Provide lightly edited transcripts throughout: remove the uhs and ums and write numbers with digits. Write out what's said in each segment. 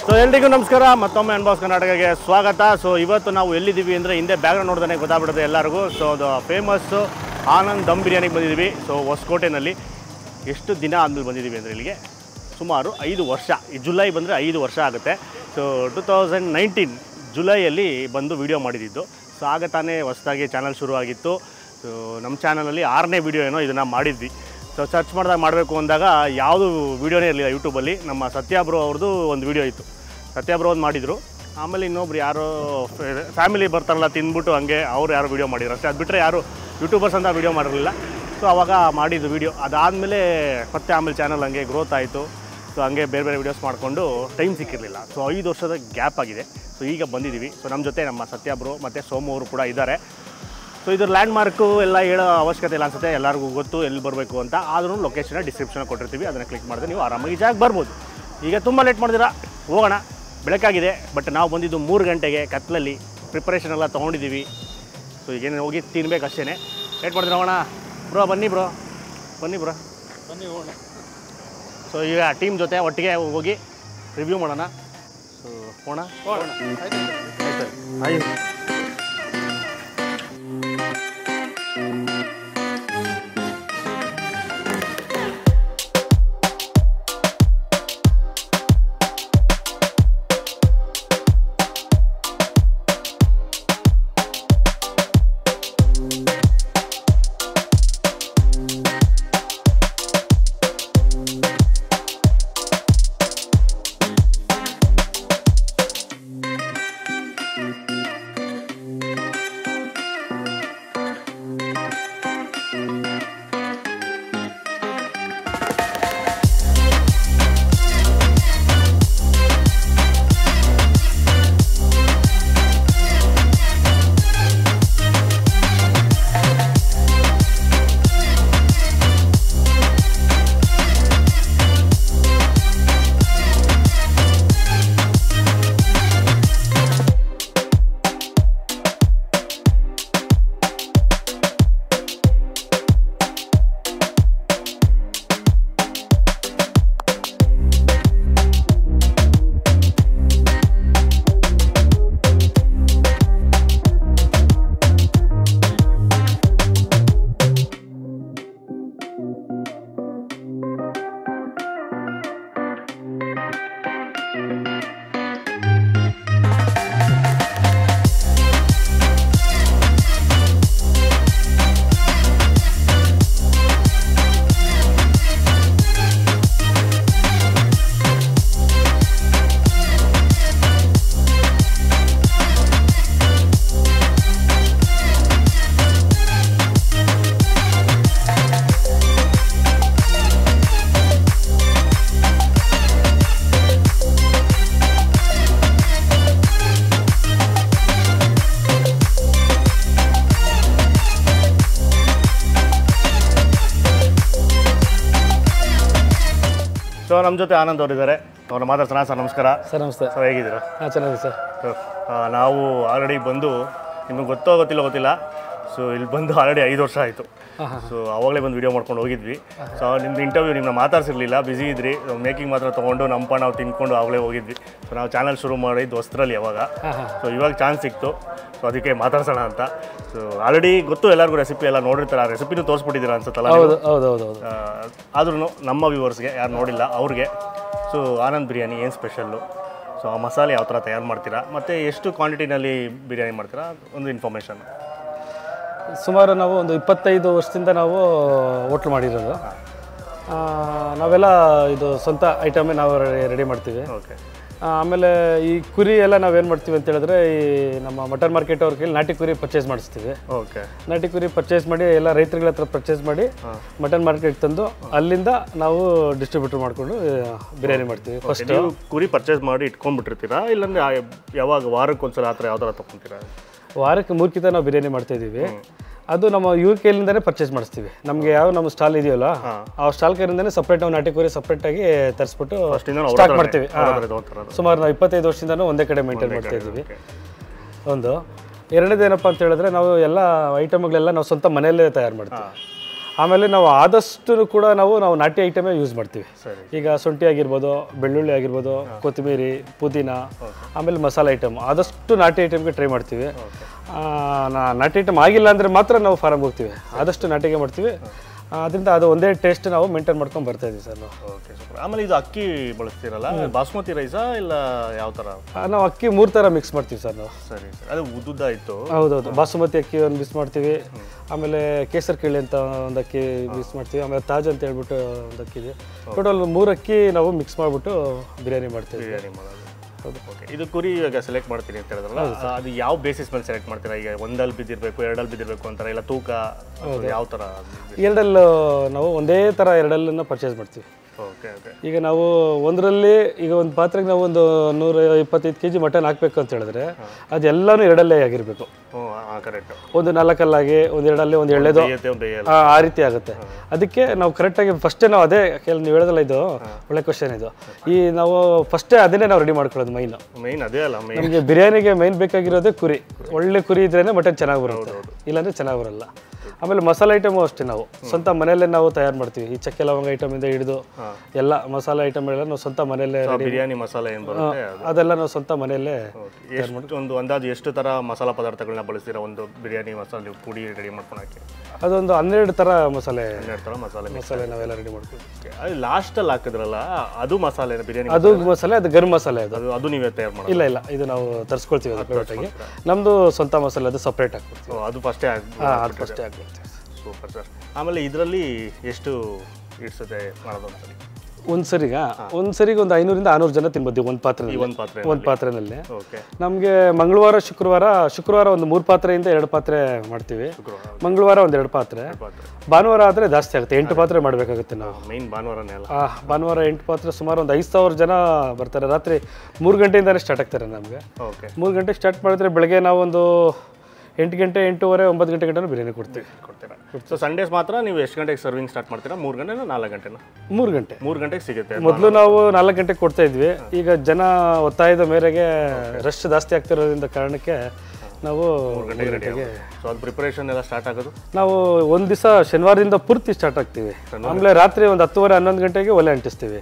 So ಎಲ್ರಿಗೂ ನಮಸ್ಕಾರ, ಮತ್ತೊಮ್ಮೆ ಅನ್ಬಾಕ್ಸ್ ಕರ್ನಾಟಕಕ್ಕೆ ಸ್ವಾಗತ. ಸೊ ಇವತ್ತು ನಾವು ಎಲ್ಲಿದ್ದೀವಿ ಅಂದರೆ ಹಿಂದೆ ಬ್ಯಾಕ್ಗ್ರೌಂಡ್ ನೋಡಿದ್ರೆ ಗೊತ್ತಾಗ್ಬಿಡುತ್ತೆ ಎಲ್ಲರಿಗೂ. ಸೊ ಅದು ಫೇಮಸ್ಸು ಆನಂದ್ ದಮ್ ಬಿರಿಯಾನಿಗೆ ಬಂದಿದ್ದೀವಿ. ಸೊ ಹೊಸಕೋಟೆನಲ್ಲಿ ಎಷ್ಟು ದಿನ ಆದಮೇಲೆ ಬಂದಿದ್ದೀವಿ ಅಂದರೆ ಇಲ್ಲಿಗೆ ಸುಮಾರು 5 ವರ್ಷ. ಈ ಜುಲೈ ಬಂದರೆ 5 ವರ್ಷ ಆಗುತ್ತೆ. ಸೊ 2019 ಜುಲೈಯಲ್ಲಿ ಬಂದು ವೀಡಿಯೋ ಮಾಡಿದ್ದು. ಸೊ ಆಗ ತಾನೇ ಹೊಸದಾಗಿ ಚಾನಲ್ ಶುರುವಾಗಿತ್ತು. ಸೊ ನಮ್ಮ ಚಾನಲಲ್ಲಿ 6ನೇ ವೀಡಿಯೋ ಏನೋ ಇದನ್ನು ಮಾಡಿದ್ವಿ. ಸೊ ಸರ್ಚ್ ಮಾಡಿದಾಗ ಮಾಡಬೇಕು ಅಂದಾಗ ಯಾವುದು ವೀಡಿಯೋನೇ ಇರಲಿಲ್ಲ ಯೂಟ್ಯೂಬಲ್ಲಿ. ನಮ್ಮ ಸತ್ಯ ಬ್ರೋ ಅವ್ರದ್ದು ಒಂದು ವೀಡಿಯೋ ಇತ್ತು, ಸತ್ಯ ಬ್ರೋ ಒಂದು ಮಾಡಿದರು. ಆಮೇಲೆ ಇನ್ನೊಬ್ರು ಯಾರೋ ಫ್ಯಾಮಿಲಿ ಬರ್ತಾರಲ್ಲ ತಿಂದ್ಬಿಟ್ಟು ಹಂಗೆ ಅವ್ರು ಯಾರು ವೀಡಿಯೋ ಮಾಡಿದ್ರು ಅಷ್ಟೇ. ಅದು ಬಿಟ್ಟರೆ ಯಾರು ಯೂಟ್ಯೂಬರ್ಸ್ ಅಂತ ವೀಡಿಯೋ ಮಾಡಿರಲಿಲ್ಲ. ಸೊ ಆವಾಗ ಮಾಡಿದ್ದು ವೀಡಿಯೋ. ಅದಾದಮೇಲೆ ಮತ್ತೆ ಆಮೇಲೆ ಚಾನಲ್ ಹಂಗೆ ಗ್ರೋತ್ ಆಯಿತು. ಸೊ ಹಂಗೆ ಬೇರೆ ಬೇರೆ ವೀಡಿಯೋಸ್ ಮಾಡಿಕೊಂಡು ಟೈಮ್ ಸಿಕ್ಕಿರಲಿಲ್ಲ. ಸೊ 5 ವರ್ಷದ ಗ್ಯಾಪ್ ಆಗಿದೆ. ಸೊ ಈಗ ಬಂದಿದ್ದೀವಿ. ಸೊ ನಮ್ಮ ಜೊತೆ ನಮ್ಮ ಸತ್ಯ ಬ್ರೋ ಮತ್ತು ಸೋಮು ಅವರು ಕೂಡ ಇದ್ದಾರೆ. ಸೊ ಇದ್ರ ಲ್ಯಾಂಡ್ ಮಾರ್ಕು ಎಲ್ಲ ಹೇಳೋ ಅವಶ್ಯಕತೆ ಇಲ್ಲ ಅನ್ಸುತ್ತೆ, ಎಲ್ಲರಿಗೂ ಗೊತ್ತು ಎಲ್ಲಿ ಬರಬೇಕು ಅಂತ. ಆದ್ರೂ ಲೊಕೇಶನ್ನ ಡಿಸ್ಕ್ರಿಪ್ಷನ್ ಕೊಟ್ಟಿರ್ತೀವಿ, ಅದನ್ನು ಕ್ಲಿಕ್ ಮಾಡಿದ್ರೆ ನೀವು ಆರಾಮಾಗಿ ಜಾಗ ಬರ್ಬೋದು. ಈಗ ತುಂಬ ಲೇಟ್ ಮಾಡಿದಿರಾ, ಹೋಗೋಣ. ಬೆಳಕಾಗಿದೆ, ಬಟ್ ನಾವು ಬಂದಿದ್ದು 3 ಗಂಟೆಗೆ ಕತ್ಲಲ್ಲಿ. ಪ್ರಿಪ್ರೇಷನ್ ಎಲ್ಲ ತೊಗೊಂಡಿದ್ದೀವಿ. ಸೊ ಈಗೇನು ಹೋಗಿ ತಿನ್ಬೇಕು ಅಷ್ಟೇ. ಲೇಟ್ ಮಾಡಿದ್ರೆ ಹೋಗೋಣ. ಬ್ರೋ ಬನ್ನಿ ಬ್ರೋ, ಬನ್ನಿ ಹೋಗೋಣ. ಸೊ ಈಗ ಟೀಮ್ ಜೊತೆ ಒಟ್ಟಿಗೆ ಹೋಗಿ ರಿವ್ಯೂ ಮಾಡೋಣ. ಸೊ ಹೋಗೋಣ. ಆಯ್ತು. ಸೊ ನಮ್ಮ ಜೊತೆ ಆನಂದ್ ಅವರು ಇದ್ದಾರೆ. ಅವ್ರನ್ನ ಮಾತಾಡ್ಸೋಣ. ಸರ್ ನಮಸ್ಕಾರ. ಸರ್ ನಮಸ್ತೆ. ಸರ್ ಹೇಗಿದ್ದೀರಾ? ಹಾಂ ಚೆನ್ನಾಗಿದೆ ಸರ್. ನಾವು ಆಲ್ರೆಡಿ ಬಂದು ನಿಮಗೆ ಗೊತ್ತಿಲ್ಲ. ಸೊ ಇಲ್ಲಿ ಬಂದು ಆಲ್ರೆಡಿ 5 ವರ್ಷ ಆಯಿತು. ಸೊ ಆವಾಗಲೇ ಬಂದು ವೀಡಿಯೋ ಮಾಡ್ಕೊಂಡು ಹೋಗಿದ್ವಿ. ಸೊ ನಿಮ್ಮದು ಇಂಟರ್ವ್ಯೂ ನಿಮ್ಮನ್ನ ಮಾತಾಡ್ಸಿರ್ಲಿಲ್ಲ, ಬ್ಯುಸಿ ಇದ್ರಿ. ಮೇಕಿಂಗ್ ಮಾತ್ರ ತೊಗೊಂಡು ನಾವು ತಿನ್ಕೊಂಡು ಆವಾಗಲೇ ಹೋಗಿದ್ವಿ. ಸೊ ನಾವು ಚಾನಲ್ ಶುರು ಮಾಡಿದ್ದು ಹೊಸದ್ರಲ್ಲಿ ಅವಾಗ. ಸೊ ಇವಾಗ ಚಾನ್ಸ್ ಸಿಕ್ತು, ಸೊ ಅದಕ್ಕೆ ಮಾತಾಡ್ಸೋಣ ಅಂತ. ಸೊ ಆಲ್ರೆಡಿ ಗೊತ್ತು ಎಲ್ಲರಿಗೂ, ರೆಸಿಪಿ ಎಲ್ಲ ನೋಡಿರ್ತಾರೆ. ಆ ರೆಸಿಪಿನೂ ತೋರಿಸ್ಬಿಟ್ಟಿದ್ದೀರಾ ಅನ್ಸುತ್ತಲ್ಲ? ಹೌದು. ಆದ್ರೂ ನಮ್ಮ ವ್ಯೂವರ್ಸ್ಗೆ ಯಾರು ನೋಡಿಲ್ಲ ಅವ್ರಿಗೆ ಸೊ ಆನಂದ್ ಬಿರಿಯಾನಿ ಏನು ಸ್ಪೆಷಲ್ಲು, ಸೊ ಆ ಮಸಾಲೆ ಯಾವ ಥರ ತಯಾರು ಮಾಡ್ತೀರಾ, ಮತ್ತು ಎಷ್ಟು ಕ್ವಾಂಟಿಟಿನಲ್ಲಿ ಬಿರಿಯಾನಿ ಮಾಡ್ತೀರಾ, ಒಂದು ಇನ್ಫಾರ್ಮೇಷನ್. ಸುಮಾರು ನಾವು ಒಂದು 25 ವರ್ಷದಿಂದ ನಾವು ಹೋಟ್ಲ್ ಮಾಡಿರೋದು. ನಾವೆಲ್ಲ ಇದು ಸ್ವಂತ ಐಟಮೇ ನಾವು ರೆಡಿ ಮಾಡ್ತೀವಿ. ಓಕೆ. ಆಮೇಲೆ ಈ ಕುರಿ ಎಲ್ಲ ನಾವೇನು ಮಾಡ್ತೀವಿ ಅಂತ ಹೇಳಿದ್ರೆ, ಈ ನಮ್ಮ ಮಟನ್ ಮಾರ್ಕೆಟ್ ಅವ್ರ ಕೈಲಿ ನಾಟಿ ಕುರಿ ಪರ್ಚೇಸ್ ಮಾಡಿಸ್ತೀವಿ. ಓಕೆ. ನಾಟಿ ಕುರಿ ಪರ್ಚೇಸ್ ಮಾಡಿ ಎಲ್ಲ ರೈತರುಗಳ ಹತ್ರ ಪರ್ಚೇಸ್ ಮಾಡಿ ಮಟನ್ ಮಾರ್ಕೆಟ್ ತಂದು ಅಲ್ಲಿಂದ ನಾವು ಡಿಸ್ಟ್ರಿಬ್ಯೂಟರ್ ಮಾಡಿಕೊಂಡು ಬಿರಿಯಾನಿ ಮಾಡ್ತೀವಿ. ಫಸ್ಟ್ ಕುರಿ ಪರ್ಚೇಸ್ ಮಾಡಿ ಇಟ್ಕೊಂಡ್ಬಿಟ್ಟಿರ್ತೀರಾ, ಇಲ್ಲಾಂದರೆ ಯಾವಾಗ ವಾರಕ್ಕೊಂದ್ಸಲ ಆ ಥರ ಯಾವ ಥರ ತೊಗೊತೀರಾ? ವಾರಕ್ಕೆ 3 ಕಿತ ನಾವು ಬಿರಿಯಾನಿ ಮಾಡ್ತಾಯಿದ್ದೀವಿ. ಅದು ನಮ್ಮ UK ಪರ್ಚೇಸ್ ಮಾಡಿಸ್ತೀವಿ. ನಮಗೆ ಯಾವ ನಮ್ಮ ಸ್ಟಾಲ್ ಇದೆಯಲ್ಲ, ಆ ಸ್ಟಾಲ್ ಕೈಯಿಂದನೇ ಸಪ್ರೇಟ್ ನಾವು ನಾಟಿ ಕೋರಿ ಸಪ್ರೇಟಾಗಿ ತರಿಸ್ಬಿಟ್ಟು ಸ್ಟಾಕ್ ಮಾಡ್ತೀವಿ. ಸುಮಾರು ನಾವು 25 ವರ್ಷದಿಂದನೂ ಒಂದೇ ಕಡೆ ಮೇಂಟೈನ್ ಮಾಡ್ತಾ ಇದ್ದೀವಿ. ಒಂದು ಎರಡನೇದು ಏನಪ್ಪ ಅಂತ ಹೇಳಿದ್ರೆ, ನಾವು ಎಲ್ಲ ಐಟಮ್ಗಳೆಲ್ಲ ನಾವು ಸ್ವಂತ ಮನೆಯಲ್ಲೇ ತಯಾರು ಮಾಡ್ತೀವಿ. ಆಮೇಲೆ ನಾವು ಆದಷ್ಟು ಕೂಡ ನಾವು ನಾಟಿ ಐಟಮೇ ಯೂಸ್ ಮಾಡ್ತೀವಿ. ಈಗ ಶುಂಠಿ ಆಗಿರ್ಬೋದು, ಬೆಳ್ಳುಳ್ಳಿ ಆಗಿರ್ಬೋದು, ಕೊತ್ತಂಬರಿ, ಪುದೀನ, ಆಮೇಲೆ ಮಸಾಲೆ ಐಟಮ್ ಆದಷ್ಟು ನಾಟಿ ಐಟಮ್ಗೆ ಟ್ರೈ ಮಾಡ್ತೀವಿ. ನಾಟಿ ಐಟಮ್ ಆಗಿಲ್ಲ ಅಂದರೆ ಮಾತ್ರ ನಾವು ಫಾರಮ್ಗೆ ಹೋಗ್ತೀವಿ. ಆದಷ್ಟು ನಾಟಿಗೆ ಮಾಡ್ತೀವಿ. ಅದರಿಂದ ಅದು ಒಂದೇ ಟೇಸ್ಟ್ ನಾವು ಮೇಂಟೈನ್ ಮಾಡ್ಕೊಂಡು ಬರ್ತಾ ಇದೀವಿ ಸರ್ ನಾವು. Okay super. ಆಮೇಲೆ ಇದು ಅಕ್ಕಿ ಬಳಸ್ತೀರಲ್ಲ, ಬಾಸ್ಮತಿ ರೈಸಾ ಇಲ್ಲ ಯಾವ ಥರ? ನಾವು ಅಕ್ಕಿ 3 ಥರ ಮಿಕ್ಸ್ ಮಾಡ್ತೀವಿ ಸರ್ ನಾವು. ಸರಿ ಸರಿ, ಅದು ಉದ್ದುದ್ದ ಇತ್ತು. ಹೌದೌದು, ಬಾಸುಮತಿ ಅಕ್ಕಿ ಒಂದು ಮಿಕ್ಸ್ ಮಾಡ್ತೀವಿ, ಆಮೇಲೆ ಕೇಸರ್ ಕೇಳಿ ಅಂತ ಒಂದು ಅಕ್ಕಿ ಮಿಕ್ಸ್ ಮಾಡ್ತೀವಿ, ಆಮೇಲೆ ತಾಜ್ ಅಂತ ಹೇಳ್ಬಿಟ್ಟು ಒಂದು ಅಕ್ಕಿ ಇದೆ. ಟೋಟಲ್ 3 ಅಕ್ಕಿ ನಾವು ಮಿಕ್ಸ್ ಮಾಡಿಬಿಟ್ಟು ಬಿರಿಯಾನಿ ಮಾಡ್ತೀವಿ. ಬಿರಿಯಾನಿ ಮಾಡೋದು. ಓಕೆ. ಇದು ಕುರಿ ಇವಾಗ ಸೆಲೆಕ್ಟ್ ಮಾಡ್ತೀನಿ ಅಂತ ಹೇಳಿದ್ರಲ್ಲ, ಅದು ಯಾವ ಬೇಸಿಸ್ ಮೇಲೆ ಸೆಲೆಕ್ಟ್ ಮಾಡ್ತೀರಾ? ಈಗ 1 ಅಲ್ ಬಿದ್ದಿರಬೇಕು, 2 ಅಲ್ ಬಿದ್ದಿರಬೇಕು ಅಂತಾರೆ, ಇಲ್ಲ ತೂಕ ಯಾವ ಥರ? 2 ನಾವು ಒಂದೇ ಥರ 2 ಪರ್ಚೇಸ್ ಮಾಡ್ತೀವಿ. Okay okay. ಈಗ ನಾವು ಒಂದರಲ್ಲಿ ಈಗ ಒಂದು ಪಾತ್ರೆಗೆ ನಾವು ಒಂದು 125 kg ಮಟನ್ ಹಾಕಬೇಕು ಅಂತ ಹೇಳಿದ್ರೆ ಅದೆಲ್ಲನೂ 2 ಆಗಿರಬೇಕು. ಕರೆಕ್ಟ್. ಒಂದು 4 ಅಲ್ಲಾಗಿ, ಒಂದು 2 ಒಂದು ಎಳ್ಳೆದು ಆ ರೀತಿ ಆಗುತ್ತೆ. ಅದಕ್ಕೆ ನಾವು ಕರೆಕ್ಟಾಗಿ ಫಸ್ಟೇ ನಾವು ಅದೇ ನೀವು ಹೇಳೋದಲ್ಲ, ಇದು ಒಳ್ಳೆ ಕ್ವಶನ್ ಇದು. ಈ ನಾವು ಫಸ್ಟೇ ಅದನ್ನೇ ನಾವು ರೆಡಿ ಮಾಡ್ಕೊಳ್ಳೋದು ಮೈನ್ ಅದೇ ಅಲ್ಲ. ನಮಗೆ ಬಿರಿಯಾನಿಗೆ ಮೈನ್ ಬೇಕಾಗಿರೋದೇ ಕುರಿ. ಒಳ್ಳೆ ಕುರಿ ಇದ್ರೇನೆ ಮಟನ್ ಚೆನ್ನಾಗಿ ಬರುತ್ತೆ, ಇಲ್ಲಾಂದ್ರೆ ಚೆನ್ನಾಗಿ ಬರಲ್ಲ. ಆಮೇಲೆ ಮಸಾಲೆ ಐಟಮು ಅಷ್ಟೇ ನಾವು ಸ್ವಂತ ಮನೆಯಲ್ಲೇ ನಾವು ತಯಾರು ಮಾಡ್ತೀವಿ. ಈ ಚಕ್ಕೆ ಲವಂಗ ಐಟಮಿಂದ ಹಿಡಿದು ಎಲ್ಲ ಮಸಾಲೆ ಐಟಮ್ ಎಲ್ಲ ನಾವು ಸ್ವಂತ ಮನೆಯಲ್ಲೇ ಬಿರಿಯಾನಿ ಮಸಾಲೆ ಏನು ಬರುತ್ತೆ ಅದೆಲ್ಲ ನಾವು ಸ್ವಂತ ಮನೆಯಲ್ಲೇ. ಒಂದು ಅಂದಾಜು ಎಷ್ಟು ಥರ ಮಸಾಲಾ ಪದಾರ್ಥಗಳನ್ನ ಬಳಸ್ತೀರಾ ಒಂದು ಬಿರಿಯಾನಿ ಮಸಾಲೆ ಪುಡಿ ರೆಡಿ ಮಾಡ್ಕೊಳಕ್ಕೆ? ಅದೊಂದು 12 ಥರ ಮಸಾಲೆ. 12 ಥರ ಮಸಾಲೆ ನಾವೆಲ್ಲ ರೆಡಿ ಮಾಡ್ತೀವಿ. ಅದು ಲಾಸ್ಟಲ್ಲಿ ಹಾಕಿದ್ರಲ್ಲ, ಅದು ಮಸಾಲೆ ಬಿರಿಯಾನಿ? ಅದು ಮಸಾಲೆ, ಅದು ಗರಂ ಮಸಾಲೆ. ಅದು ನೀವೇ ತಯಾರು ಮಾಡಿ? ಇಲ್ಲ, ಇದು ನಾವು ತರಿಸ್ಕೊಳ್ತೀವಿ. ಅದು ಪ್ರೈವೇಟಾಗಿ ನಮ್ಮದು ಸ್ವಂತ ಮಸಾಲೆ, ಅದು ಸಪ್ರೇಟ್ ಹಾಕ್ಬಿಡ್ತೀವಿ. ಅದು ಫಸ್ಟೇ ಹಾಕ್ಬಿಡ್ತೀವಿ. Super sir. ಆಮೇಲೆ ಇದರಲ್ಲಿ ಎಷ್ಟು ಇಡ್ಸತ್ತೆ ಮಾಡೋದು ಅಂತೇಳಿ? ಒಂದು ಸರಿಗೆ ಒಂದು 500 ಇಂದ 600 ಜನ ತಿನ್ಬೋದು ಒಂದು ಪಾತ್ರೆನಲ್ಲಿ. ನಮಗೆ ಮಂಗಳವಾರ ಶುಕ್ರವಾರ ಒಂದು 3 ಪಾತ್ರೆಯಿಂದ 2 ಪಾತ್ರೆ ಮಾಡ್ತೀವಿ. ಮಂಗಳವಾರ ಒಂದು 2 ಪಾತ್ರೆ. ಭಾನುವಾರ ಆದರೆ ಜಾಸ್ತಿ ಆಗುತ್ತೆ, 8 ಪಾತ್ರೆ ಮಾಡಬೇಕಾಗುತ್ತೆ ನಾವು. ಭಾನುವಾರ 8 ಪಾತ್ರೆ, ಸುಮಾರು ಒಂದು 5000 ಜನ ಬರ್ತಾರೆ. ರಾತ್ರಿ 3 ಗಂಟೆಯಿಂದಲೇ ಸ್ಟಾರ್ಟ್ ಆಗ್ತಾರೆ ನಮಗೆ. 3 ಗಂಟೆಗೆ ಸ್ಟಾರ್ಟ್ ಮಾಡಿದ್ರೆ ಬೆಳಗ್ಗೆ ನಾವು ಒಂದು 8 ಗಂಟೆ, 8:30, 9 ಗಂಟೆ ಗಂಟೆ ಬಿರಿಯಾನಿ ಕೊಡ್ತೀರಾ? ಸೊ ಸಂಡೇಸ್ ಮಾತ್ರ ನೀವು ಎಷ್ಟು ಗಂಟೆಗೆ ಸರ್ವಿಂಗ್ ಸ್ಟಾರ್ಟ್ ಮಾಡ್ತೀರಾ? 3 ಗಂಟೆನಾ 4 ಗಂಟೆನಾ? 3 ಗಂಟೆಗೆ ಸಿಗುತ್ತೆ. ಮೊದಲು ನಾವು 4 ಗಂಟೆಗೆ ಕೊಡ್ತಾ ಇದ್ವಿ. ಈಗ ಜನ ಒತ್ತಾಯದ ಮೇರೆಗೆ ರಶ್ ಜಾಸ್ತಿ ಆಗ್ತಿರೋದ್ರಿಂದ ಕಾರಣಕ್ಕೆ ನಾವು 3 ಗಂಟೆಗೆ. ಸೊ ಅದು ಪ್ರಿಪರೇಷನ್ ಎಲ್ಲ ಸ್ಟಾರ್ಟ್ ಆಗೋದು ನಾವು ಒಂದು ದಿವಸ ಶನಿವಾರದಿಂದ ಪೂರ್ತಿ ಸ್ಟಾರ್ಟ್ ಆಗ್ತೀವಿ. ಆಮೇಲೆ ರಾತ್ರಿ ಒಂದು 10:30, 11 ಗಂಟೆಗೆ ಒಲೆ ಅಂಟಿಸ್ತೀವಿ.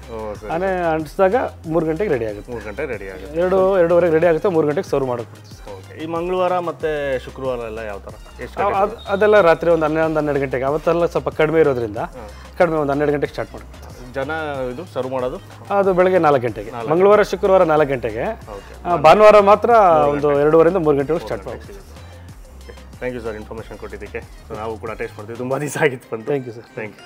ಆನೆ ಅಂಟಿಸಿದಾಗ 3 ಗಂಟೆಗೆ ರೆಡಿ ಆಗುತ್ತೆ. 3 ಗಂಟೆಗೆ ರೆಡಿ ಆಗುತ್ತೆ. 2:30 ರೆಡಿ ಆಗುತ್ತೆ. 3 ಗಂಟೆಗೆ ಸರ್ವ್ ಮಾಡೋಕೆ ಕೊಡ್ತೀವಿ. ಈ ಮಂಗಳವಾರ ಮತ್ತು ಶುಕ್ರವಾರ ಎಲ್ಲ ಯಾವ ಥರ? ಅದೆಲ್ಲ ರಾತ್ರಿ ಒಂದು 11-12 ಗಂಟೆಗೆ. ಅವತ್ತೆಲ್ಲ ಸ್ವಲ್ಪ ಕಡಿಮೆ ಇರೋದ್ರಿಂದ ಒಂದು 12 ಗಂಟೆಗೆ ಸ್ಟಾರ್ಟ್ ಮಾಡ್ತೀವಿ. ಜನ ಇದು ಸರ್ವ್ ಮಾಡೋದು ಅದು ಬೆಳಗ್ಗೆ 4 ಗಂಟೆಗೆ. ಮಂಗಳವಾರ ಶುಕ್ರವಾರ 4 ಗಂಟೆಗೆ. ಭಾನುವಾರ ಮಾತ್ರ ಒಂದು 2:30 3 ಗಂಟೆಗೆ ಸ್ಟಾರ್ಟ್ ಮಾಡ್ತೀವಿ. ಥ್ಯಾಂಕ್ ಯು ಸರ್ ಇನ್ಫಾರ್ಮೇಷನ್ ಕೊಟ್ಟಿದ್ದಕ್ಕೆ. ಸೊ ನಾವು ಕೂಡ ಟೇಸ್ಟ್ ಮಾಡ್ತೀವಿ. ತುಂಬ ದಿವಸ ಆಗಿತ್ತು ಬಂತು. Thank you sir. Thank you.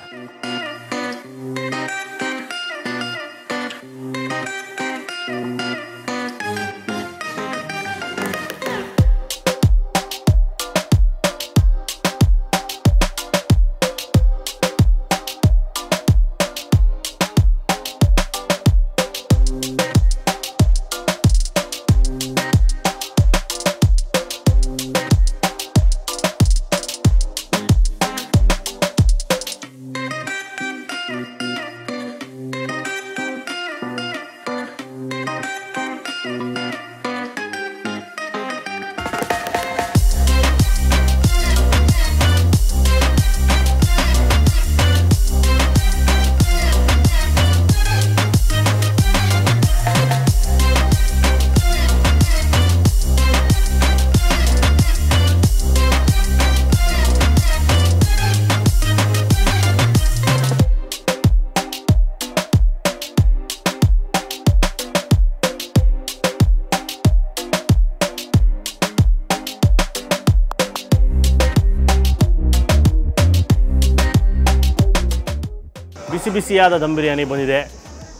ಬಿಸಿಯಾದ ದಮ್ ಬಿರಿಯಾನಿ ಬಂದಿದೆ.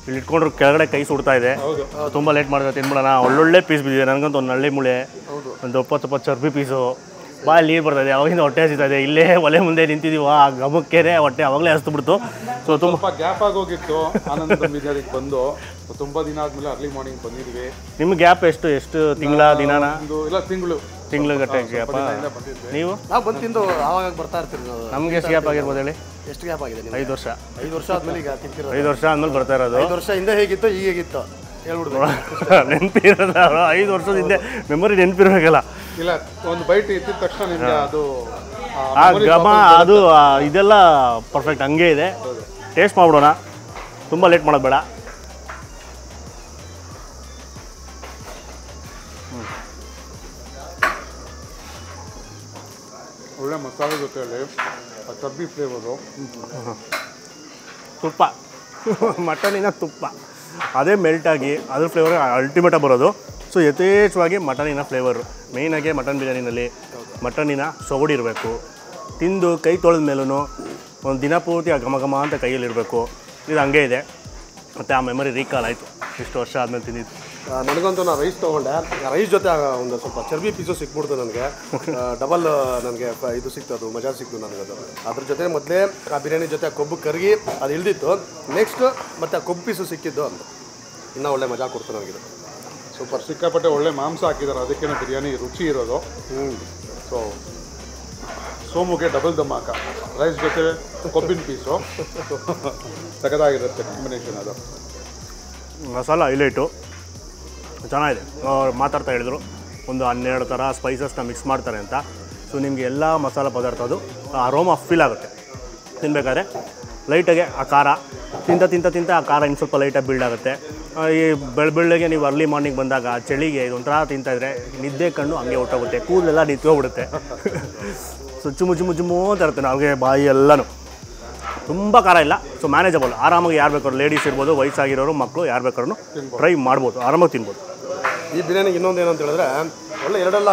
ಇಲ್ಲಿ ಇಟ್ಕೊಂಡ್ರು ಕೆಳಗಡೆ ಕೈ ಸುಡ್ತಾ ಇದೆ. ತುಂಬ ಲೇಟ್ ಮಾಡಿದ್ರೆ ತಿನ್ಬಿಡೋಣ. ಒಳ್ಳೊಳ್ಳೆ ಪೀಸ್ ಬಿದ್ದಿದೆ. ನನಗಂತೂ ಒಂದು ನಳ್ಳಿ ಮುಳೆ, ಒಂದು 20 ಚರ್ಬಿ ಪೀಸು, ಬಾಯಲ್ಲಿ ನೀರು ಬರ್ತಾಯಿದೆ. ಅವಾಗಿಂದ ಹೊಟ್ಟೆ ಹಸಿತಾ ಇದೆ. ಇಲ್ಲೇ ಒಲೆ ಮುಂದೆ ನಿಂತಿದ್ದೀವಿ. ಆ ಗಮಕ್ಕೇನೆ ಹೊಟ್ಟೆ ಅವಾಗಲೇ ಹಸ್ತು. ಸೊ ತುಂಬ ಗ್ಯಾಪ್ ಆಗೋಗಿತ್ತು. ಆನಂದ್ ಬಿರಿಯಾನಿಗೆ ಬಂದು ತುಂಬ ದಿನ ಆದಮೇಲೆ ಅರ್ಲಿ ಮಾರ್ನಿಂಗ್ ಬಂದಿದ್ವಿ. ನಿಮ್ಮ ಗ್ಯಾಪ್ ಎಷ್ಟು ತಿಂಗಳ ದಿನಾನ? ಇಲ್ಲ, ತಿಂಗಳು ಗಟ್ಟೆ ಗ್ಯಾಪ. ನೀವು? ನಾವು ಬಂದು ತಿಂದು ಆವಾಗ ಬರ್ತಾ ಇರ್ತೀವಿ. ನಮಗೆ ಎಷ್ಟು ಗ್ಯಾಪ್ ಆಗಿರ್ಬೋದು ಹೇಳಿ? ಎಷ್ಟು ಗ್ಯಾಪ್ ಆಗಿದೆ? 5 ವರ್ಷ. 5 ವರ್ಷ ಆದ್ಮೇಲೆ ಈಗ ತಿಂತಿರೋದು. 5 ವರ್ಷ ಆದ್ಮೇಲೆ ಬರ್ತಾ ಇರೋದು. 5 ವರ್ಷ ಹಿಂದೆ ಹೇಗಿತ್ತು ಈಗ ಹೇಗಿತ್ತು ಹೇಳ್ಬಿಡ್ದು. ನೆನಪಿರೋದ 5 ವರ್ಷದ ಹಿಂದೆ ಮೆಮೊರಿ ನೆನಪಿರ್ಬೇಕಲ್ಲ. ಇಲ್ಲ, ಒಂದು ಬೈಟ್ ಎತ್ತಿದ ತಕ್ಷಣ ನಿಮಗೆ ಅದು ಆ ಘಮ ಅದು ಇದೆಲ್ಲ ಪರ್ಫೆಕ್ಟ್ ಹಂಗೆ ಇದೆ. ಟೇಸ್ಟ್ ಮಾಡ್ಬಿಡೋಣ, ತುಂಬ ಲೇಟ್ ಮಾಡೋದು ಬೇಡ. ಒಳ್ಳೆ ಮಸಾಲೆ ಜೊತೆಯಲ್ಲಿ ಆ ಚರ್ಬಿ ಫ್ಲೇವರು, ತುಪ್ಪ ಮಟನಿನ ತುಪ್ಪ ಅದೇ ಮೆಲ್ಟಾಗಿ ಅದ್ರ ಫ್ಲೇವರ್ ಅಲ್ಟಿಮೇಟಾಗಿ ಬರೋದು. ಸೊ ಯಥೇಚ್ಛವಾಗಿ ಮಟನಿನ ಫ್ಲೇವರು ಮೇಯ್ನಾಗಿ ಮಟನ್ ಬಿರಿಯಾನಿನಲ್ಲಿ ಮಟನಿನ ಸೊಗಡು ಇರಬೇಕು. ತಿಂದು ಕೈ ತೊಳೆದ ಮೇಲೂ ಒಂದು ದಿನ ಪೂರ್ತಿ ಆ ಘಮ ಘಮ ಅಂತ ಕೈಯಲ್ಲಿರಬೇಕು. ಇದು ಹಂಗೆ ಇದೆ. ಮತ್ತು ಆ ಮೆಮೊರಿ ರೀಕಾಲ್ ಆಯಿತು, ಇಷ್ಟು ವರ್ಷ ಆದಮೇಲೆ ತಿಂದಿದ್ದು. ನನಗಂತೂ ನಾನು ರೈಸ್ ತೊಗೊಂಡೆ, ರೈಸ್ ಜೊತೆ ಒಂದು ಸ್ವಲ್ಪ ಚರ್ಬಿ ಪೀಸು ಸಿಕ್ಬಿಡ್ತು ನನಗೆ. ಡಬಲ್ ನನಗೆ ಇದು ಸಿಕ್ತು, ಅದು ಮಜಾ ಸಿಕ್ತು ನನಗದು. ಅದ್ರ ಜೊತೆ ಮೊದಲೇ ಆ ಬಿರಿಯಾನಿ ಜೊತೆ ಆ ಕೊಬ್ಬು ಕರಗಿ ಅದು ಇಳ್ದಿತ್ತು. ನೆಕ್ಸ್ಟ್ ಮತ್ತು ಆ ಕೊಬ್ಬು ಪೀಸು ಸಿಕ್ಕಿದ್ದು ಅಂತ ಇನ್ನೂ ಒಳ್ಳೆ ಮಜಾ ಕೊಡ್ತು ನನಗಿದು. ಸೂಪರ್. ಸಿಕ್ಕಾಪಟ್ಟೆ ಒಳ್ಳೆ ಮಾಂಸ ಹಾಕಿದ್ದಾರೆ, ಅದಕ್ಕೇ ಬಿರಿಯಾನಿ ರುಚಿ ಇರೋದು. ಸೊ ಸೋಮುಗೆ ಡಬಲ್ ದಮ್ ಹಾಕ, ರೈಸ್ ಜೊತೆ ಕೊಬ್ಬಿನ ಪೀಸು ಸಖತ್ತಾಗಿರುತ್ತೆ ಕಾಂಬಿನೇಷನ್. ಅದು ಮಸಾಲ ಹೈಲೈಟು ಚೆನ್ನಾಗಿದೆ. ಮಾತಾಡ್ತಾ ಹೇಳಿದ್ರು ಒಂದು 12 ಥರ ಸ್ಪೈಸಸ್ನ ಮಿಕ್ಸ್ ಮಾಡ್ತಾರೆ ಅಂತ. ಸೊ ನಿಮಗೆ ಎಲ್ಲ ಮಸಾಲ ಪದಾರ್ಥ ಅದು ಅರೋಮಾ ಫೀಲ್ ಆಗುತ್ತೆ ತಿನ್ನಬೇಕಾದ್ರೆ. ಲೈಟಾಗೆ ಆ ಖಾರ ತಿಂತ ಆ ಖಾರ ಇನ್ನು ಸ್ವಲ್ಪ ಲೈಟಾಗಿ ಬಿಲ್ಡ್ ಆಗುತ್ತೆ. ಈ ಬೆಳಗ್ಗೆ ನೀವು ಅರ್ಲಿ ಮಾರ್ನಿಂಗ್ ಬಂದಾಗ ಚಳಿಗೆ ಇದೊಂಥರ ತಿಂತಾಯಿದ್ರೆ ನಿದ್ದೆ ಕಣ್ಣು ಹಂಗೆ ಹೊಟ್ಟೋಗುತ್ತೆ, ಕೂದಲೆಲ್ಲ ನಿಂತ್ಕೊಬಿಡುತ್ತೆ. ಸೊ ಚುಮು ಅಂತ ಇರುತ್ತೆ ನಮಗೆ ಬಾಯಿ ಎಲ್ಲನೂ. ತುಂಬ ಖಾರ ಇಲ್ಲ, ಸೊ ಮ್ಯಾನೇಜಬಲ್. ಆರಾಮಾಗಿ ಯಾರು ಬೇಕಾದ್ರು, ಲೇಡೀಸ್ ಇರ್ಬೋದು, ವಯಸ್ಸಾಗಿರೋರು, ಮಕ್ಕಳು ಯಾರು ಬೇಕಾದ್ರೂ ಟ್ರೈ ಮಾಡ್ಬೋದು, ಆರಾಮಾಗಿ ತಿನ್ಬೋದು. ಈ ಬಿರಿಯಾನಿಗೆ ಇನ್ನೊಂದು ಏನಂತ ಹೇಳಿದ್ರೆ, ಒಳ್ಳೆ ಎರಡೆಲ್ಲ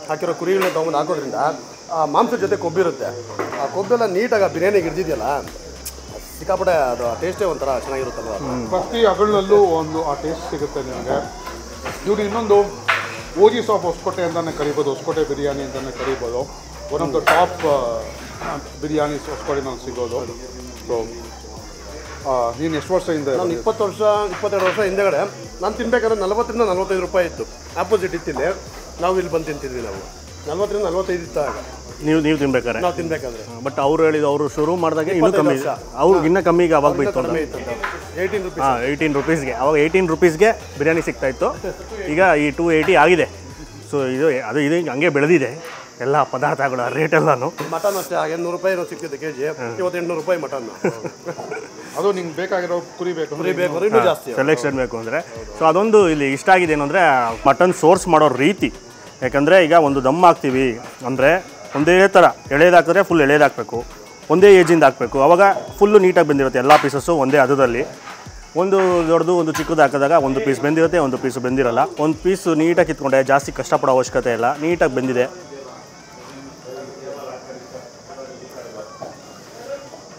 ಹಾಕಿರೋ ಕುರಿಗಳನ್ನ ತೊಗೊಂಡು ಹಾಕೋದ್ರಿಂದ ಆ ಮಾಂಸದ ಜೊತೆ ಕೊಬ್ಬಿರುತ್ತೆ. ಆ ಕೊಬ್ಬೆಲ್ಲ ನೀಟಾಗಿ ಆ ಬಿರಿಯಾನಿಗೆ ಹಿಡಿದಿದೆಯಲ್ಲ, ಸಿಕ್ಕಾಪಟ್ಟೆ ಅದು ಟೇಸ್ಟೇ ಒಂಥರ ಚೆನ್ನಾಗಿರುತ್ತಲ್ವ. ಪ್ರತಿ ಹಗಲಿನಲ್ಲೂ ಒಂದು ಆ ಟೇಸ್ಟ್ ಸಿಗುತ್ತೆ ನಿಮಗೆ. ಇವ್ರು ಇನ್ನೊಂದು ಓಜಿಸ್ ಆಫ್ ಹೊಸಕೋಟೆ ಅಂತಲೇ ಕರಿಬೋದು, ಹೊಸಕೋಟೆ ಬಿರಿಯಾನಿ ಅಂತಲೇ ಕರಿಬೋದು. One of the top biryani ಹೊಸಕೋಟೆನಲ್ಲಿ ಸಿಗೋದು. ಸೊ ನೀನು ಎಷ್ಟು ವರ್ಷದಿಂದ? ನಾನು 22 ವರ್ಷ ಹಿಂದೆಗಡೆ ನಾನು ತಿನ್ಬೇಕಾದ್ರೆ 40 ರಿಂದ 45 ರೂಪಾಯಿ ಇತ್ತು. ಆಪೋಸಿಟ್ ಇತ್ತಿಲ್ಲಿ ನಾವು ಇಲ್ಲಿ ಬಂದು ತಿಂತಿದ್ವಿ. ನಾವು 40 ರಿಂದ 45 ಇತ್ತು ಆಗ ನೀವು ತಿನ್ಬೇಕಾದ್ರೆ. ನಾವು ತಿನ್ಬೇಕಾದ್ರೆ. ಬಟ್ ಅವರು ಹೇಳಿದ್ದು, ಅವರು ಶುರು ಮಾಡಿದಾಗ ಇನ್ನೂ ಕಮ್ಮಿ, ಅವ್ರಿಗೆ ಇನ್ನೂ ಕಮ್ಮಿಗೆ ಅವಾಗ ಬಿತ್ತು. 18 ರೂಪಾಯಿ. 18 ರೂಪೀಸ್ಗೆ, ಅವಾಗ 18 ರೂಪೀಸ್ಗೆ ಬಿರಿಯಾನಿ ಸಿಗ್ತಾಯಿತ್ತು. ಈಗ ಈ 280 ಆಗಿದೆ. ಸೊ ಇದು ಹಂಗೆ ಬೆಳೆದಿದೆ ಎಲ್ಲ ಪದಾರ್ಥಗಳು, ರೇಟೆಲ್ಲನೂ. ಮಟನ್ ಅಷ್ಟೇ, ಆಗ 800 ರೂಪಾಯಿ ಸಿಕ್ತಿತ್ತು ಕೆಜಿ, ಇವತ್ತು 800 ರೂಪಾಯಿ ಮಟನ್. ಅದು ನಿಂಗೆ ಬೇಕಾಗಿರೋ ಕುರಿ ಬೇಕು, ಇನ್ನೂ ಜಾಸ್ತಿ ಸೆಲೆಕ್ಷನ್ ಬೇಕು ಅಂದರೆ. ಸೊ ಅದೊಂದು ಇಲ್ಲಿ ಇಷ್ಟ ಆಗಿದೆ ಏನಂದರೆ ಮಟನ್ ಸೋರ್ಸ್ ಮಾಡೋ ರೀತಿ. ಯಾಕಂದರೆ ಈಗ ಒಂದು ದಮ್ ಹಾಕ್ತೀವಿ ಅಂದರೆ ಒಂದೇ ಥರ ಎಳೆದಾಕಿದ್ರೆ ಫುಲ್ ಎಳೆದಾಕಬೇಕು, ಒಂದೇ ಏಜಿಂದ ಹಾಕಬೇಕು. ಆವಾಗ ಫುಲ್ಲು ನೀಟಾಗಿ ಬಂದಿರುತ್ತೆ ಎಲ್ಲ ಪೀಸಸ್ಸು ಒಂದೇ ಹದದಲ್ಲಿ. ಒಂದು ದೊಡ್ಡದು ಒಂದು ಚಿಕ್ಕದು ಹಾಕಿದಾಗ ಒಂದು ಪೀಸ್ ಬೆಂದಿರುತ್ತೆ, ಒಂದು ಪೀಸು ಬೆಂದಿರಲ್ಲ. ಒಂದು ಪೀಸು ನೀಟಾಗಿ ಕಿತ್ಕೊಂಡೆ, ಜಾಸ್ತಿ ಕಷ್ಟಪಡೋ ಅವಶ್ಯಕತೆ ಇಲ್ಲ, ನೀಟಾಗಿ ಬೆಂದಿದೆ.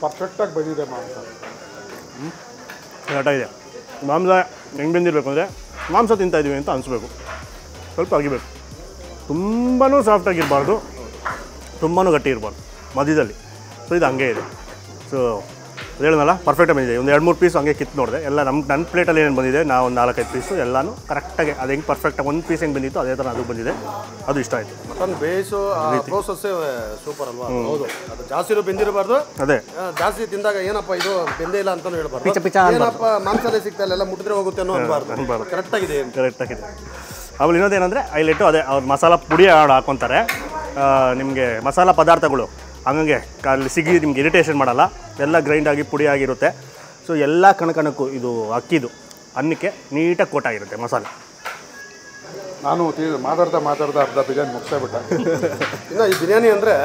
ಪರ್ಫೆಕ್ಟಾಗಿ ಬಂದಿದೆ ಮಾಂಸ. ಕರೆಕ್ಟಾಗಿದೆ. ಮಾಂಸ ಹೆಂಗೆ ಬೆಂದಿರಬೇಕು ಅಂದರೆ ಮಾಂಸ ತಿಂತಾಯಿದ್ದೀವಿ ಅಂತ ಅನಿಸ್ಬೇಕು. ಸ್ವಲ್ಪ ಅಗಿಬೇಕು, ತುಂಬಾ ಸಾಫ್ಟಾಗಿರಬಾರ್ದು, ತುಂಬಾ ಗಟ್ಟಿ ಇರಬಾರ್ದು, ಮಧ್ಯದಲ್ಲಿ. ಸೊ ಇದು ಹಂಗೆ ಇದೆ. ಸೊ ಹೇಳೋಣಲ್ಲ, ಪರ್ಫೆಕ್ಟಾಗಿ ಬಂದಿದೆ. ಒಂದು 2-3 ಪೀಸ್ ಹಂಗೆ ಕಿತ್ತು ನೋಡಿದೆ. ಎಲ್ಲ ನನ್ನ ಪ್ಲೇಟಲ್ಲಿ ಏನೇನು ಬಂದಿದೆ, ನಾವು ಒಂದು 4-5 ಪೀಸು ಎಲ್ಲನೂ ಕರೆಕ್ಟಾಗಿ ಅದು ಹೆಂಗೆ ಪರ್ಫೆಕ್ಟಾಗಿ ಒಂದು ಪೀಸ್ ಹೆಂಗೆ ಬಂದಿತ್ತು ಅದೇ ಥರ ಅದು ಬಂದಿದೆ. ಅದು ಇಷ್ಟ ಆಯಿತು. ಮಟನ್ ಬೇಯಿಸೋ ಪ್ರೋಸೆಸ್ಸೇ ಸೂಪರ್ ಅಲ್ವಾ? ಹೌದು. ಅದು ಜಾಸ್ತಿ ಬೆಂದಿರಬಾರ್ದು. ಅದೇ ಜಾಸ್ತಿ ತಿಂದಾಗ ಏನಪ್ಪ ಇದು ಬೆಂದೇ ಇಲ್ಲ ಅಂತಲೂ ಹೇಳ್ಬಾರ್ದು. ಏನಪ್ಪ ಮಾಂಸನೇ ಸಿಗ್ತಾ ಇಲ್ಲ, ಮುಟ್ಟಿದ್ರೆ ಹೋಗುತ್ತೆ ಅನ್ನೋ ಅನ್ಬಾರ್ದು. ಕರೆಕ್ಟಾಗಿದೆ. ಆಮೇಲೆ ಇನ್ನೊಂದೇನೆಂದರೆ ಹೈಲೈಟು ಅದೇ ಅವ್ರು ಮಸಾಲ ಪುಡಿ ಹಾಕ್ಕೊತಾರೆ. ನಿಮಗೆ ಮಸಾಲ ಪದಾರ್ಥಗಳು ಹಂಗಂಗೆ ಅಲ್ಲಿ ಸಿಗಿ ನಿಮ್ಗೆ ಇರಿಟೇಷನ್ ಮಾಡಲ್ಲ, ಎಲ್ಲ ಗ್ರೈಂಡ್ ಆಗಿ ಪುಡಿ ಆಗಿರುತ್ತೆ. ಸೊ ಎಲ್ಲ ಕಣಕಣಕ್ಕೂ ಇದು ಅಕ್ಕಿದು ಅನ್ನಕ್ಕೆ ನೀಟಾಗಿ ಕೋಟ್ ಆಗಿರುತ್ತೆ ಮಸಾಲೆ. ನಾನು ಮಾತಾಡ್ತಾ ಅರ್ಧ ಬಿರಿಯಾನಿ ಮುಗಿಸ್ಬಿಟ್ಟೆ. ಇನ್ನು ಈ ಬಿರಿಯಾನಿ ಅಂದರೆ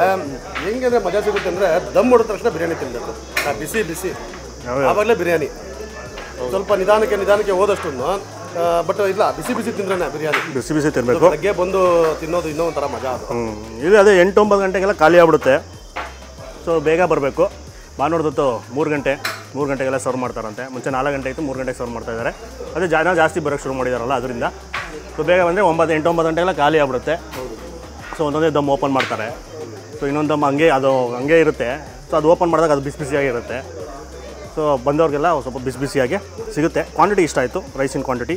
ಹೆಂಗೆ ಅಂದರೆ ಮಜಾ ಸಿಗುತ್ತೆ ಅಂದರೆ, ದಮ್ ಹೊಡೆದ ತಕ್ಷಣ ಬಿರಿಯಾನಿ ತಿನ್ನಬೇಕು. ಬಿಸಿ ಆವಾಗಲೇ ಬಿರಿಯಾನಿ. ಸ್ವಲ್ಪ ನಿಧಾನಕ್ಕೆ ಹೋದಷ್ಟು, ಬಟ್ ಇಲ್ಲ, ಬಿಸಿ ತಿಂದ್ರೆ ಬಿರಿಯಾನಿ ಬಿಸಿ ತಿನ್ನಬೇಕು. ಬೆಳಗ್ಗೆ ಬಂದು ತಿನ್ನೋದು ಇನ್ನೂ ಒಂಥರ ಮಜಾ ಅದು. ಇದು ಅದೇ 8-9 ಗಂಟೆಗೆಲ್ಲ ಖಾಲಿ ಆಗ್ಬಿಡುತ್ತೆ. ಸೊ ಬೇಗ ಬರಬೇಕು. ಭಾನುವಾರದೊತ್ತು 3 ಗಂಟೆಗೆಲ್ಲ ಸರ್ವ್ ಮಾಡ್ತಾರಂತೆ. ಮುಂಚೆ 4 ಗಂಟೆ ಇತ್ತು, 3 ಗಂಟೆಗೆ ಸರ್ವ್ ಮಾಡ್ತಾಯಿದ್ದಾರೆ. ಅದೇ ಜಾಸ್ತಿ ಬರೋಕ್ಕೆ ಶುರು ಮಾಡಿದಾರಲ್ಲ ಅದರಿಂದ. ಸೊ ಬೇಗ ಬಂದರೆ 8-9 ಗಂಟೆಗೆಲ್ಲ ಖಾಲಿ ಆಗ್ಬಿಡುತ್ತೆ. ಸೊ ಒಂದೊಂದೇ ದಮ್ ಓಪನ್ ಮಾಡ್ತಾರೆ. ಸೊ ಇನ್ನೊಂದು ದಮ್ ಹಂಗೆ ಇರುತ್ತೆ. ಸೊ ಅದು ಓಪನ್ ಮಾಡಿದಾಗ ಅದು ಬಿಸಿಯಾಗಿರುತ್ತೆ. ಸೊ ಬಂದವ್ರಿಗೆಲ್ಲ ಸ್ವಲ್ಪ ಬಿಸಿಯಾಗಿ ಸಿಗುತ್ತೆ. ಕ್ವಾಂಟಿಟಿ ಇಷ್ಟ ಆಯಿತು, ರೈಸಿನ ಕ್ವಾಂಟಿಟಿ.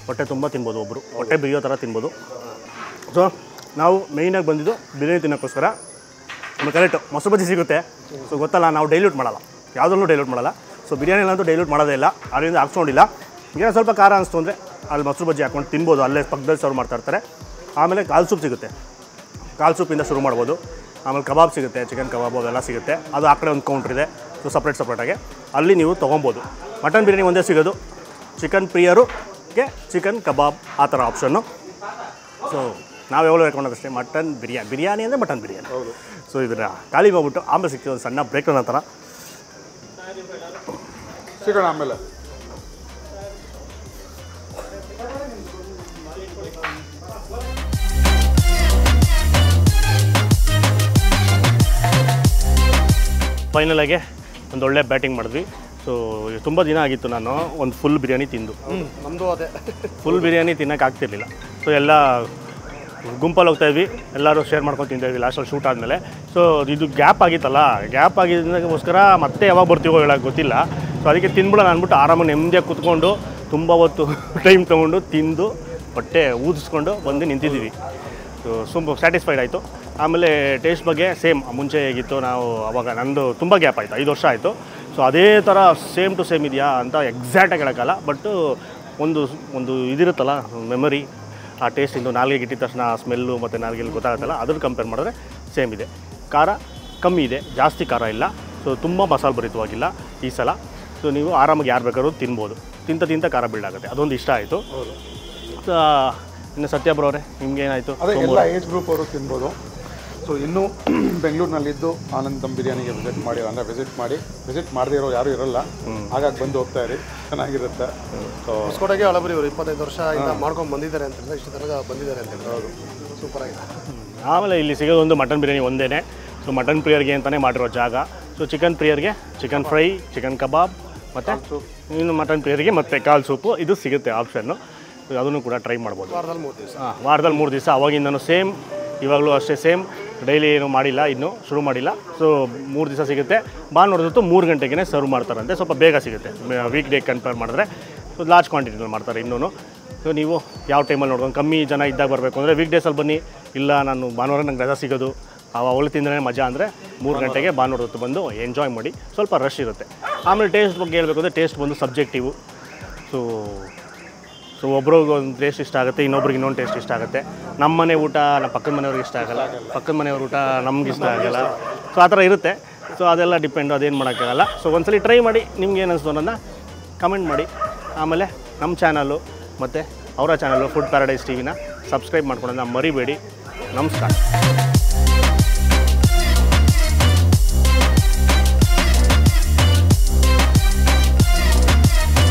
ಹೊಟ್ಟೆ ತುಂಬ ತಿನ್ಬೋದು, ಒಬ್ಬರು ಹೊಟ್ಟೆ ಬಿರಿಯೋ ಥರ ತಿನ್ಬೋದು. ಸೊ ನಾವು ಮೇಯ್ನಾಗಿ ಬಂದಿದ್ದು ಬಿರಿಯಾನಿ ತಿನ್ನೋಕ್ಕೋಸ್ಕರ. ಕರೆಕ್ಟು ಮೊಸರು ಬಜ್ಜಿ ಸಿಗುತ್ತೆ. ಸೊ ಗೊತ್ತಲ್ಲ, ನಾವು ಡೈಲ್ಯೂಟ್ ಮಾಡಲ್ಲ, ಯಾವುದನ್ನು ಡೈಲ್ಯೂಟ್ ಮಾಡಲ್ಲ. ಸೊ ಬಿರಿಯಾನಿಲಂತೂ ಡೈಲ್ಯೂಟ್ ಮಾಡೋದೇ ಇಲ್ಲ, ಅದರಿಂದ ಹಾಕ್ಸ್ಕೊಂಡಿಲ್ಲ. ಏನೋ ಸ್ವಲ್ಪ ಖಾರ ಅನಿಸ್ತು ಅಂದರೆ ಅಲ್ಲಿ ಮೊಸರು ಬಜ್ಜಿ ಹಾಕ್ಕೊಂಡು ತಿನ್ಬೋದು, ಅಲ್ಲೇ ಪಕ್ಕದಲ್ಲಿ ಸರ್ವ್ ಮಾಡ್ತಾಯಿರ್ತಾರೆ. ಆಮೇಲೆ ಕಾಲು ಸೂಪ್ ಸಿಗುತ್ತೆ, ಕಾಲು ಸೂಪಿಂದ ಶುರು ಮಾಡ್ಬೋದು. ಆಮೇಲೆ ಕಬಾಬ್ ಸಿಗುತ್ತೆ, ಚಿಕನ್ ಕಬಾಬು ಅವೆಲ್ಲ ಸಿಗುತ್ತೆ. ಅದು ಆ ಕಡೆ ಒಂದು ಕೌಂಟ್ರ್ ಇದೆ, ಸೊ ಸಪ್ರೇಟಾಗಿ ಅಲ್ಲಿ ನೀವು ತೊಗೊಬೋದು. ಮಟನ್ ಬಿರಿಯಾನಿ ಒಂದೇ ಸಿಗೋದು, ಚಿಕನ್ ಪ್ರಿಯರಿಗೆ ಚಿಕನ್ ಕಬಾಬ್ ಆ ಥರ ಆಪ್ಷನ್ನು. ಸೊ ನಾವು ಯಾವಾಗಲೂ ಹೇಳ್ಕೊಂಡಷ್ಟೇ ಮಟನ್ ಬಿರಿಯಾನಿ ಅಂದರೆ ಮಟನ್ ಬಿರಿಯಾನಿ. ಸೊ ಇದನ್ನು ಖಾಲಿ ಮಾಡ್ಬಿಟ್ಟು ಆಮೇಲೆ ಸಿಗ್ತೀವಿ ಒಂದು ಸಣ್ಣ ಬ್ರೇಕ್ ನಂತರ ಸಿಗೋಣ ಆಮೇಲೆ. ಫೈನಲಾಗೆ ಒಂದು ಒಳ್ಳೆ ಬ್ಯಾಟಿಂಗ್ ಮಾಡಿದ್ವಿ. ಸೊ ತುಂಬ ದಿನ ಆಗಿತ್ತು ನಾನು ಒಂದು ಫುಲ್ ಬಿರಿಯಾನಿ ತಿಂದು. ನಮ್ಮದು ಅದೇ ಫುಲ್ ಬಿರಿಯಾನಿ ತಿನ್ನೋಕ್ಕಾಗ್ತಿರ್ಲಿಲ್ಲ. ಸೊ ಎಲ್ಲ ಗುಂಪಲ್ಲಿ ಹೋಗ್ತಾಯಿದ್ವಿ, ಎಲ್ಲರೂ ಶೇರ್ ಮಾಡ್ಕೊಂಡು ತಿಂತಾಯಿದ್ವಿ ಲಾಸ್ಟಲ್ಲಿ ಶೂಟ್ ಆದಮೇಲೆ. ಸೊ ಇದು ಗ್ಯಾಪ್ ಆಗಿತ್ತಲ್ಲ, ಗ್ಯಾಪ್ ಆಗಿದ್ದಕ್ಕೋಸ್ಕರ ಮತ್ತೆ ಯಾವಾಗ ಬರ್ತೀವೋ ಹೇಳೋಕ್ಕೆ ಗೊತ್ತಿಲ್ಲ. ಸೊ ಅದಕ್ಕೆ ತಿಂದ್ಬಿಡೋಣ ಅಂದ್ಬಿಟ್ಟು ಆರಾಮಾಗಿ ನೆಮ್ಮದಿಯಾಗಿ ಕೂತ್ಕೊಂಡು ತುಂಬ ಹೊತ್ತು ಟೈಮ್ ತೊಗೊಂಡು ತಿಂದು ಹೊಟ್ಟೆ ಊದಿಸ್ಕೊಂಡು ಬಂದು ನಿಂತಿದ್ದೀವಿ. ಸೊ ಸ್ಯಾಟಿಸ್ಫೈಡ್ ಆಯಿತು. ಆಮೇಲೆ ಟೇಸ್ಟ್ ಬಗ್ಗೆ ಸೇಮ್ ಮುಂಚೆ ಹೇಗಿತ್ತು, ನಾವು ಅವಾಗ ನಂದು ತುಂಬ ಗ್ಯಾಪ್ ಆಯಿತು, 5 ವರ್ಷ ಆಯಿತು. ಸೊ ಅದೇ ಥರ ಸೇಮ್ ಟು ಸೇಮ್ ಇದೆಯಾ ಅಂತ ಎಕ್ಸಾಕ್ಟಾಗಿ ಹೇಳೋಕ್ಕಲ್ಲ, ಬಟ್ ಒಂದು ಇದಿರುತ್ತಲ್ಲ ಮೆಮೊರಿ, ಆ ಟೇಸ್ಟಿಂದು ನಾಲ್ಗೆಗೆ ಇಟ್ಟಿದ ತಕ್ಷಣ ಸ್ಮೆಲ್ಲು ಮತ್ತು ನಾಲ್ಗೆಲ್ಲಿ ಗೊತ್ತಾಗುತ್ತಲ್ಲ, ಅದ್ರ ಕಂಪೇರ್ ಮಾಡಿದ್ರೆ ಸೇಮ್ ಇದೆ. ಖಾರ ಕಮ್ಮಿ ಇದೆ, ಜಾಸ್ತಿ ಖಾರ ಇಲ್ಲ. ಸೊ ತುಂಬ ಮಸಾಲೆ ಭರಿತವಾಗಿಲ್ಲ ಈ ಸಲ. ಸೊ ನೀವು ಆರಾಮಾಗಿ ಯಾರು ಬೇಕಾದ್ರೂ ತಿನ್ಬೋದು, ತಿಂತ ಖಾರ ಬಿಲ್ಡ್ ಆಗುತ್ತೆ, ಅದೊಂದು ಇಷ್ಟ ಆಯಿತು. ಇನ್ನು ಸತ್ಯ ಬ್ರೋ ಅವರೇ ನಿಮ್ಗೆ ಏನಾಯಿತು? ಅದೇ ಎಲ್ಲ ಏಜ್ ಗ್ರೂಪ್ ಅವರು ತಿನ್ಬೋದು. ಸೊ ಇನ್ನೂ ಬೆಂಗಳೂರಿನಲ್ಲಿದ್ದು ಆನಂದ್ ದಮ್ ಬಿರಿಯಾನಿಗೆ ವಿಸಿಟ್ ಮಾಡದೇ ಇರೋ ಯಾರೂ ಇರೋಲ್ಲ, ಹಾಗಾಗಿ ಬಂದು ಹೋಗ್ತಾ ಇರಿ, ಚೆನ್ನಾಗಿರುತ್ತೆ. ಸೊ ಹೊಸಕೋಟೆಗೆ ಹಳಬರಿ ಇವರು 25 ವರ್ಷ ಇಂದ ಮಾಡ್ಕೊಂಡು ಬಂದಿದ್ದಾರೆ ಅಂತಂದರೆ ಇಷ್ಟು ತನಕ ಬಂದಿದ್ದಾರೆ ಅಂತ ಹೇಳಿ ಸೂಪರಾಗಿದೆ. ಆಮೇಲೆ ಇಲ್ಲಿ ಸಿಗೋದೊಂದು ಮಟನ್ ಬಿರಿಯಾನಿ ಒಂದೇ. ಸೊ ಮಟನ್ ಪ್ರಿಯರ್ಗೆ ಅಂತಲೇ ಮಾಡಿರೋ ಜಾಗ. ಸೊ ಚಿಕನ್ ಪ್ರಿಯರ್ಗೆ ಚಿಕನ್ ಫ್ರೈ, ಚಿಕನ್ ಕಬಾಬ್ ಮತ್ತು ಇನ್ನು ಮಟನ್ ಪ್ರಿಯರ್ಗೆ ಮತ್ತು ಕಾಲು ಸೂಪು ಇದು ಸಿಗುತ್ತೆ ಆಪ್ಷನ್ನು. ಅದನ್ನು ಕೂಡ ಟ್ರೈ ಮಾಡ್ಬೋದು. ವಾರದಲ್ಲಿ 3 ದಿವಸ ಅವಾಗಿಂದನೂ ಸೇಮ್, ಇವಾಗಲೂ ಅಷ್ಟೇ ಸೇಮ್. ಡೈಲಿ ಏನು ಮಾಡಿಲ್ಲ, ಇನ್ನೂ ಶುರು ಮಾಡಿಲ್ಲ. ಸೊ 3 ದಿವಸ ಸಿಗುತ್ತೆ. ಭಾನುವಾರದೊತ್ತು 3 ಗಂಟೆಗೆ ಸರ್ವ್ ಮಾಡ್ತಾರಂತೆ, ಸ್ವಲ್ಪ ಬೇಗ ಸಿಗುತ್ತೆ ವೀಕ್ ಡೇ ಕಂಪೇರ್ ಮಾಡಿದ್ರೆ. ಸೊ ಲಾರ್ಜ್ ಕ್ವಾಂಟಿಟಿನಲ್ಲಿ ಮಾಡ್ತಾರೆ ಇನ್ನೂ. ಸೊ ನೀವು ಯಾವ ಟೈಮಲ್ಲಿ ನೋಡ್ಕೊಂಡು ಕಮ್ಮಿ ಜನ ಇದ್ದಾಗ ಬರಬೇಕು ಅಂದರೆ ವೀಕ್ ಡೇಸಲ್ಲಿ ಬನ್ನಿ. ಇಲ್ಲ ನಾನು ಭಾನುವಾರ ನಂಗೆ ರಜಾ ಸಿಗೋದು ಅವಳು ತಿಂದ್ರೆ ಮಜಾ ಅಂದರೆ 3 ಗಂಟೆಗೆ ಭಾನುವಾರದೊತ್ತು ಬಂದು ಎಂಜಾಯ್ ಮಾಡಿ. ಸ್ವಲ್ಪ ರಶ್ ಇರುತ್ತೆ. ಆಮೇಲೆ ಟೇಸ್ಟ್ ಬಗ್ಗೆ ಹೇಳಬೇಕು ಅಂದರೆ ಟೇಸ್ಟ್ ಬಂದು ಸಬ್ಜೆಕ್ಟಿವು. ಸೊ ಒಬ್ರಿಗೆ ಒಂದು ಟೇಸ್ಟ್ ಇಷ್ಟ ಆಗುತ್ತೆ, ಇನ್ನೊಬ್ರಿಗೆ ಇನ್ನೊಂದು ಟೇಸ್ಟ್ ಇಷ್ಟ ಆಗುತ್ತೆ. ನಮ್ಮ ಮನೆ ಊಟ ನಮ್ಮ ಪಕ್ಕದ ಮನೆಯವ್ರಿಗೆ ಇಷ್ಟ ಆಗಲ್ಲ, ಪಕ್ಕದ ಮನೆಯವ್ರ ಊಟ ನಮ್ಗೆ ಇಷ್ಟ ಆಗಲ್ಲ. ಸೊ ಆ ಥರ ಇರುತ್ತೆ. ಸೊ ಅದೆಲ್ಲ ಡಿಪೆಂಡು, ಅದೇನು ಮಾಡೋಕ್ಕಾಗಲ್ಲ. ಸೊ ಒಂದ್ಸಲಿ ಟ್ರೈ ಮಾಡಿ, ನಿಮ್ಗೆ ಏನು ಅನಿಸ್ತು ಅನ್ನೋದನ್ನ ಕಮೆಂಟ್ ಮಾಡಿ. ಆಮೇಲೆ ನಮ್ಮ ಚಾನಲ್ಲು ಮತ್ತು ಅವರ ಚಾನಲ್ಲು ಫುಡ್ ಪ್ಯಾರಡೈಸ್ ಟಿವಿನ ಸಬ್ಸ್ಕ್ರೈಬ್ ಮಾಡ್ಕೊಳ್ಳೋದನ್ನ ಮರಿಬೇಡಿ. ನಮಸ್ಕಾರ.